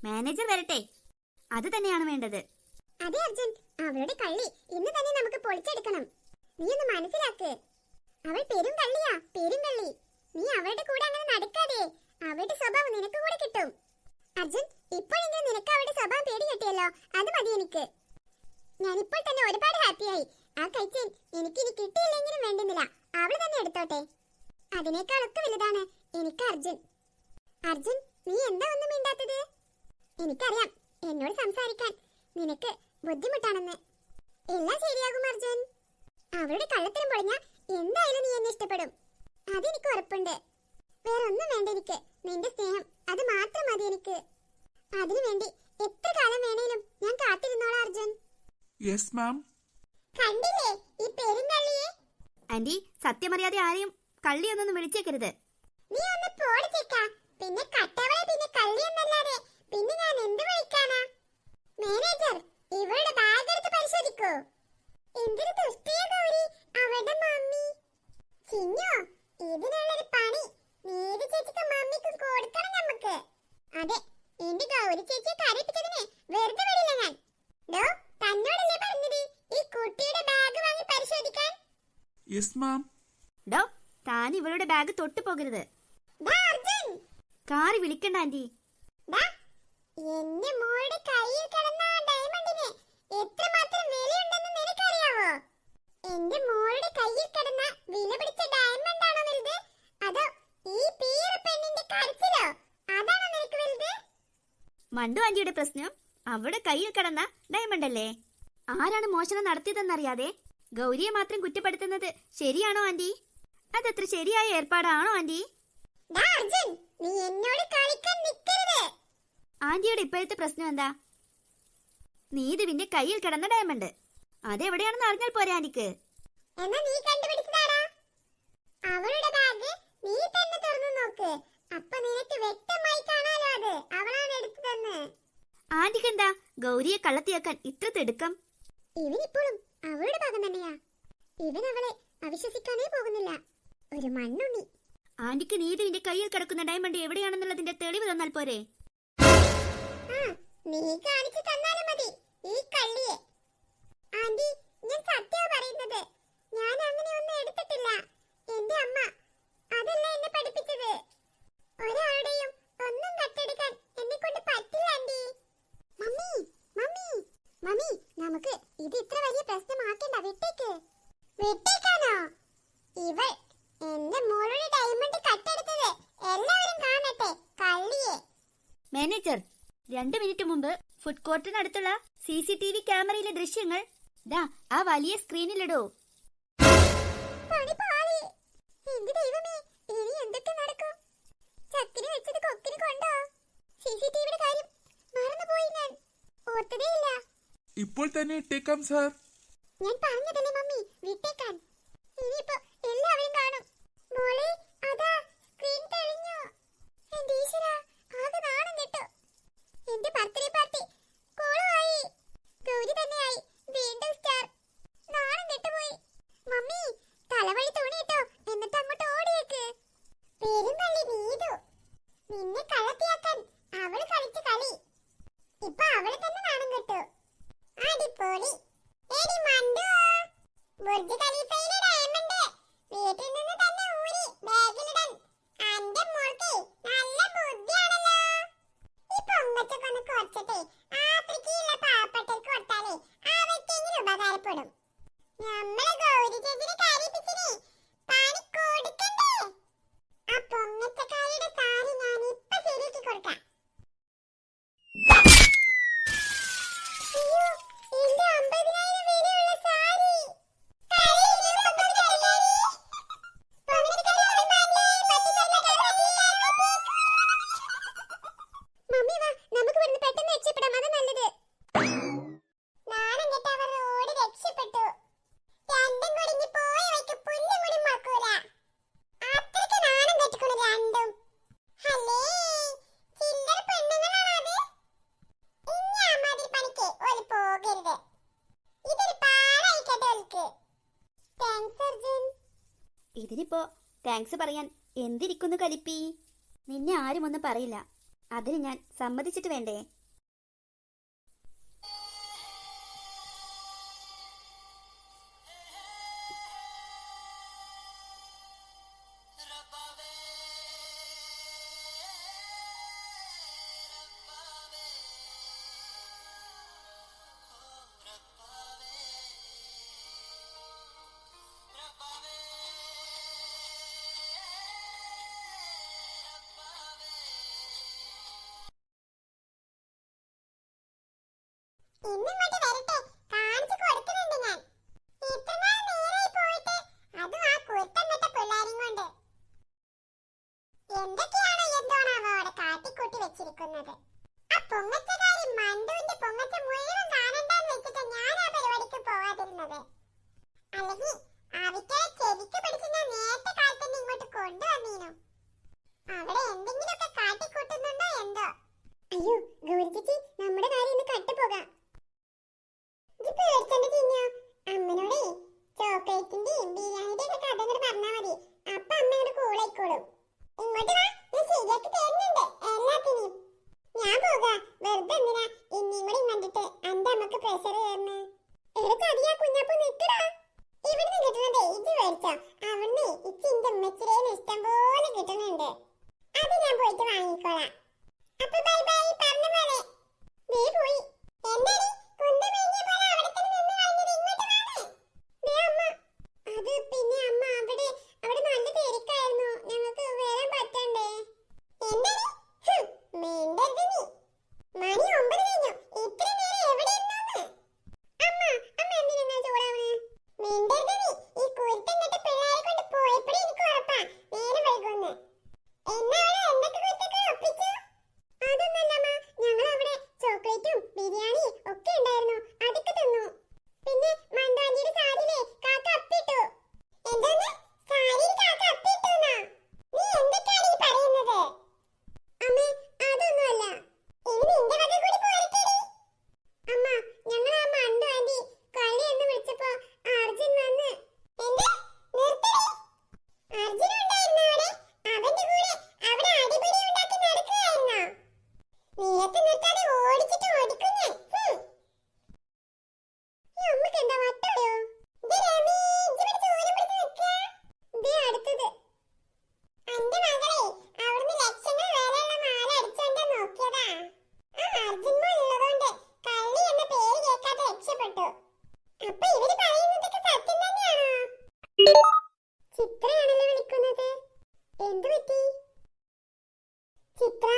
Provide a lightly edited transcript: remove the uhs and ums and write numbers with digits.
Manager വരട്ടെ, അത് തന്നെയാണ് വേണ്ടത്. അതെ അർജുൻ, അവളുടെ കള്ളി ഇന്ന് തന്നെ നമുക്ക് പൊളിച്ചെടുക്കണം. നീ ഒന്ന് മനസ്സിലാക്ക്, അവൾ പെരും കള്ളിയാ, പെരും കള്ളി. നീ അവളുടെ കൂടെ അങ്ങനെ നടക്കാതെ, അവളുടെ സ്വഭാവം നിനക്ക് കൂടെ കിട്ടും. അർജുൻ, ഇപ്പോഴെങ്കിലും നിനക്ക് അവളുടെ സ്വഭാവം പേടി കിട്ടിയല്ലോ, അത് മതി എനിക്ക്. ഞാനിപ്പോൾ തന്നെ ഒരുപാട് ഹാപ്പിയായി. ആ കൈച്ചേൻ എനിക്കിനി കിട്ടിയില്ലെങ്കിലും വേണ്ടുന്നില്ല, അവള് തന്നെ എടുത്തോട്ടെ. അതിനേക്കാളൊക്കെ വലുതാണ് എനിക്ക് അർജുൻ. അർജുൻ, നീ എന്താ ഒന്നും മിണ്ടാത്തത്? എനിക്കറിയാം എന്നോട് സംസാരിക്കാൻ നിനക്ക് ബുദ്ധിമുട്ടാണെന്ന്. എല്ലാം ശരിയാകും അർജുൻ. അവളുടെ കള്ളത്തരം പൊളിഞ്ഞ എന്തായാലും നീ എന്നെ ഇഷ്ടപ്പെടും, അതെനിക്ക് ഉറപ്പുണ്ട്. വേറൊന്നും വേണ്ട എനിക്ക്, നിന്റെ സ്നേഹം അത് മാത്രം മതി എനിക്ക്. അതിനുവേണ്ടി എത്ര കാലം വേണേലും ഞാൻ കാത്തിരുന്നോളാം അർജുൻ. Yes ma'am. കണ്ടില്ലേ ഈ പെരുങ്കള്ളിയെ? ആന്റി, സത്യമറിയാതെ ആരെയും കള്ളിയൊന്നും വിളിച്ചേക്കരുത്. നീ ഒന്ന് പോടിച്ചേക്കാ. പിന്നെ കട്ടവളെ, പിന്നെ കള്ളിയെന്നല്ലാതെ പിന്നെ ഞാൻ എന്ത് വിളിക്കാനാ? മാനേജർ, ഇവളുടെ ബാഗ് എടുത്ത് പരിശോധിക്കൂ. എന്തൊരു ദുഷ്ടിയാ ഗൗരി, അവളുടെ മമ്മി. ചിഞ്ഞോ, ഇതിനുള്ളൊരു പണി നീതി ചേച്ചിക്ക് മമ്മിക്ക് കൊടുക്കണം നമുക്ക്. അതെ, എന്റെ ഗൗരി ചേച്ചിയെ കരയിപ്പിച്ചതിനെ വെറുതെ വിടില്ല ഞാൻ. ഡോ, തന്നോടല്ലേ പറഞ്ഞത് ഈ കുട്ടിയുടെ ബാഗ് വാങ്ങി പരിശോധിക്കാൻ? Yes ma'am. ഡോ, താൻ ഇവളുടെ ബാഗ് തൊട്ടു പോകരുത്. കാറി വിളിക്കണ്ട ആന്റി. എന്റെ മോളുടെ കയ്യിൽ കിടന്ന ആ ഡയമണ്ടിന് എത്രമാത്രം വിലയുണ്ടെന്ന് നിനക്കറിയാവോ? എന്റെ മോളുടെ കയ്യിൽ കിടന്ന വില പിടിച്ച ഡയമണ്ട് ആണോ വലുത്, അതോ ഈ പീറ പെണ്ണിന്റെ കരച്ചിലോ? അതാണോ നിനക്ക് വലുത്? മണ്ടു ആന്റിയുടെ പ്രശ്നം അവിടെ കയ്യിൽ കിടന്ന ഡയമണ്ട് അല്ലേ? ആരാണ് മോഷണം നടത്തിയതെന്നറിയാതെ ഗൗരിയെ മാത്രം കുറ്റപ്പെടുത്തുന്നത് ശരിയാണോ ആന്റി? അതത്ര ശരിയായ ഏർപ്പാടാണോ ആന്റി? നീ എന്നോട് കളിക്കാൻ നിൽക്കരുത്. ആന്റിയുടെ ഇപ്പോഴത്തെ പ്രശ്നം എന്താ? നീതുവിന്റെ കയ്യിൽ കിടന്ന ഡയമണ്ട് അതെവിടെയാണെന്ന് അറിഞ്ഞാൽ പോരെ ആന്റിക്ക്? എന്നാ നീ കണ്ടുപിടിച്ചതാരാ? അവളുടെ ബാഗ് നീ തന്നെ തുറന്നു നോക്ക്, അപ്പൊ നിനക്ക് വ്യക്തമായി കാണാലോ അത് അവളാണ് എടുത്തതെന്ന്. ആന്റിക്ക് എന്താ ഗൗരിയെ കള്ളത്തിയാക്കാൻ ഇത്ര തിടുക്കം? ഇവനിപ്പോഴും അവളുടെ ഭാഗം തന്നെയാ. ഇവൻ അവളെ അവിശ്വസിക്കാനേ പോകുന്നില്ല, ഒരു മണ്ണുണ്ണി. ആന്റിക്ക് നീതുവിന്റെ കയ്യിൽ കിടക്കുന്ന ഡയമണ്ട് എവിടെയാണെന്നുള്ളതിന്റെ തെളിവ് തന്നാൽ പോരെ? നീ കാണിച്ചു തന്നാലും മതി ഈ കള്ളിയെ. ആന്റി, ഞാൻ സത്യം പറയുന്നത്, ഞാൻ അങ്ങനെ ഒന്നും എടുത്തിട്ടില്ല. എന്റെ അമ്മ അതല്ല എന്നെ പഠിപ്പിച്ചത്. ഒരാളുടെയും ഒന്നും കട്ടെടുക്കാൻ എന്നെ കൊണ്ട് പറ്റില്ല ആന്റി. മമ്മി മമ്മി മമ്മി, നമുക്ക് ഇത് ഇത്ര വലിയ പ്രശ്നമാക്കണ്ട, വിട്ടേക്ക്. വിട്ടേക്കാനോ? ഇവൾ എന്റെ മോളുടെ ഡയമണ്ട് കട്ടെടുത്തത് എല്ലാവരും കാണട്ടെ, കള്ളിയെ. മാനേജർ, 2 മിനിറ്റ് മുമ്പ് ഫുഡ് കോർട്ടിനടുത്തുള്ള CCTV ക്യാമറയിലെ ദൃശ്യങ്ങൾ ദാ ആ വലിയ സ്ക്രീനിലിടൂ. എന്റെ ദൈവമേ, ഇനി എന്തൊക്കെ നടക്കും? ചക്കിന് വെച്ചത് കൊക്കിന് കൊണ്ടോ? CCTVയുടെ കാര്യം മറന്നുപോയി, ഞാൻ ഓർത്തതേയില്ല. ഇപ്പോൾ തന്നെ ഇട്ടേക്കാം സാർ. ഞാൻ പറഞ്ഞതല്ലേ മമ്മി, വിട്ടേക്കാൻ. ഇനിയിപ്പോ എല്ലാവരും കാണും. മോളെ, അതാ സ്ക്രീൻ തെളിഞ്ഞു. എന്റെ ഈശ്വരാ, ആകെ നാണം കെട്ടു. എന്റെ ബർത്ത്ഡേ പാർട്ടി കോളമായി. ഗൗരി തന്നെയായി വീണ്ടും സ്റ്റാർ. നാണം കെട്ടുപോയി. മമ്മി, തലവഴി തുണിയിട്ടോ, എന്നിട്ട് അങ്ങോട്ട് ഓടിയേക്ക്. പെരുമ്പള്ളി നീതു, നിന്നെ കള്ളത്തിയാക്കാൻ അവള് കളിച്ച കളി ഇപ്പൊ അവള് തന്നെ നാണം കെട്ടു. അടിപൊളി. എടി മണ്ടു, ബുർജ് ഖലീഫയിലെ ഡയമണ്ട് വീട്ടിൽ നിന്ന് തന്നെ ഊരി ബാഗിലിടാൻ അന്റെ മോൾക്ക് നല്ല ബുദ്ധിയാണല്ലോ. ഈ പൊങ്ങച്ചൊക്കെ കുറച്ചിട്ടേ ആഫ്രിക്കയിലുള്ള പാവപ്പെട്ടവർക്ക് കൊടുത്താലേ അവർക്കെങ്കിലും ഉപകാരപ്പെടും. നമ്മളെ ഗൗരി ചേച്ചിനെ കരയിപ്പിച്ചിനെ പണി കൊടുക്കണ്ടേ? ആ പൊങ്ങച്ചക്കാരുടെ കാര്യം ഞാൻ ഇപ്പൊ ശരിയാക്കി കൊടുക്കാം. അയ്യോ, എന്റെ 50,000 വിലയുള്ള സാരി. മമ്മി വാ, നമുക്ക് ഇവിടുന്ന് പെട്ടെന്ന് രക്ഷപ്പെടാം, അത് നല്ലത്. നാണം കെട്ടവർ ഓടി രക്ഷപ്പെട്ടു. രണ്ടും കുടുങ്ങി പോയ വഴിക്ക് പുല്ലും കൂടി മറക്കൂല. അത്രയ്ക്ക് നാണം കെട്ടിക്കണു രണ്ടും. അല്ലേ, ചില്ലറ പെണ്ണുങ്ങളാണ് അത്. ഇനി അമ്മാതിരി പണിക്ക് ഒരു പോകരുത്. ഇതിനിപ്പോ താങ്ക്സ് പറയാൻ എന്തിരിക്കുന്നു കലിപ്പി? നിന്നെ ആരും ഒന്നും പറയില്ല, അതിന് ഞാൻ സമ്മതിച്ചിട്ട് വേണ്ടേ? ഇന്നിങ്ങോട്ട് വരട്ടെ, കാണിച്ചു കൊടുക്കുന്നുണ്ട് ഞാൻ. ഇത്ര നേരായി പോയിട്ട്, അതും ആ കുരുത്തം കെട്ട പിള്ളേരും കൊണ്ട്. എന്തൊക്കെയാണോ എന്തോണാവോ അവിടെ കാട്ടിക്കൂട്ടി വെച്ചിരിക്കുന്നത്. ആ പൊങ്ങച്ചക്കാരി മണ്ടുവിന്റെ പൊങ്ങച്ച മുഴുവൻ കാണണ്ടെന്ന് വെച്ചിട്ട് ഞാൻ ആ പരിപാടിക്ക് പോവാതിരുന്നത്. അല്ലെങ്കിൽ അവിറ്റയെ ചെവിക്ക് പിടിച്ച് ഞാൻ നേരത്തെ കാലത്ത് തന്നെ ഇങ്ങോട്ട് കൊണ്ടുവന്നീനു. അവിടെ എന്തെങ്കിലുമൊക്കെ കാട്ടിക്കൂട്ടുന്നുണ്ടോ എന്തോ. അയ്യോ ഗൗരി ചേച്ചി, നമ്മുടെ കാര്യം ഇന്ന് കട്ടുപോകാം. അമ്മനോടേ ചോക്ലേറ്റിന്റെയും ബിരിയാണിയുടെ ഒക്കെ കഥ അങ്ങോട്ട് പറഞ്ഞാൽ മതി. അപ്പൊ അമ്മ അങ്ങോട്ട് കൂളായിക്കോളും. ഇങ്ങോട്ട് വാ, ഞാൻ ശരിയാക്കി തരുന്നുണ്ട് എല്ലാത്തിനെയും. ഞാൻ പോകാ, വെറുതെ എന്തിനാ ഇനിയും കൂടി കണ്ടിട്ട് എന്റെ അമ്മക്ക് പ്രഷർ കയറുന്നു. എടുക്കറിയാ കുഞ്ഞപ്പൂ, നിൽക്കടാ. ഇവിടുന്ന് കിട്ടുന്നതേ ഇത് മേടിച്ചോ. അവിടുന്ന് ഇച്ചിന്റെ ഉമ്മച്ചിരേന്ന് ഇഷ്ടം പോലെ കിട്ടുന്നുണ്ട്. അത് ഞാൻ പോയിട്ട് വാങ്ങിക്കോളാം. അപ്പൊ ബൈ ബൈ, പറഞ്ഞ പോലെ. ദേ പോയി. എന്താടി കുന്ത മേഞ്ഞ പോലെ അവിടെ തന്നെ നിന്ന് കളഞ്ഞത്? ഇങ്ങോട്ട് വാണേ. ദേ അമ്മ. അത് പിന്നെ അമ്മ അവിടെ നല്ല തിരക്കായിരുന്നു, ഞങ്ങൾക്ക് വരാൻ പറ്റണ്ടേ. എന്താടി മിണ്ടരുത് നീ. മണി 9 കഴിഞ്ഞു. ഇത്ര നേരം എവിടെ ഇരുന്നു? അമ്മ എന്തിനാ ചൂടാവണേ? മിണ്ടരുത് നീ. ഈ കുരുത്തം കെട്ട പിള്ളേരെ കൊണ്ട് പോയപ്പോഴേ എനിക്ക് ഉറപ്പാ നേരം വൈകുന്ന്. എന്നാണോ എന്തൊക്കെ കുരുത്തങ്ങൾ ഒപ്പിച്ചു? അതൊന്നല്ലമ്മ, ഞങ്ങളവിടെ ചോക്ലേറ്റും ബിരിയാണിയും ഒക്കെ ഉണ്ടായിരുന്നു, അതൊക്കെ തിന്നു. പിന്നെ മണ്ടാഞ്ചിയുടെ സാരിയിലെ കാക്ക അപ്പിട്ടു. എന്താണ് സാരിയിൽ കാക്ക അപ്പിട്ടുന്നാ? നീ എന്തൊക്കെയാണ് ഈ പറയുന്നത്? അമ്മേ അതൊന്നുമല്ല. ഇനി നിന്റെ വക കൂടി പോരട്ടെടി. അമ്മ, ഞങ്ങൾ ആ മണ്ടു ആന്റി കളി എന്ന് വിളിച്ചപ്പോ അർജുൻ വന്ന്. എന്ത്? നിർത്തടി. അർജുൻ ഉണ്ടായിരുന്നോ അവിടെ? അവന്റെ കൂടെ അവിടെ അടിപിടി ഉണ്ടാക്കി നടക്കുകയായിരുന്നോ? നീയത്ത് നിർത്താതെ ഓടിച്ചിട്ട് ഓടിക്കും ഞാൻ. ഈ അമ്മക്ക് എന്താ വട്ടോയോ? അടുത്തത് എന്റെ മകളെ അവിടുന്ന് ലക്ഷങ്ങൾ വരെയുള്ള മാല അടിച്ചോണ്ട് നോക്കിയതാ. ആ അർജുൻ ഉള്ളതുകൊണ്ട് കള്ളി എന്ന പേര് കേൾക്കാതെ രക്ഷപ്പെട്ടു. അപ്പൊ ഇവര് പറയുന്നതൊക്കെ സത്യം തന്നെയാണോ? ചിത്രയാണല്ലോ വിളിക്കുന്നത്. എന്തു പറ്റി ചിത്ര?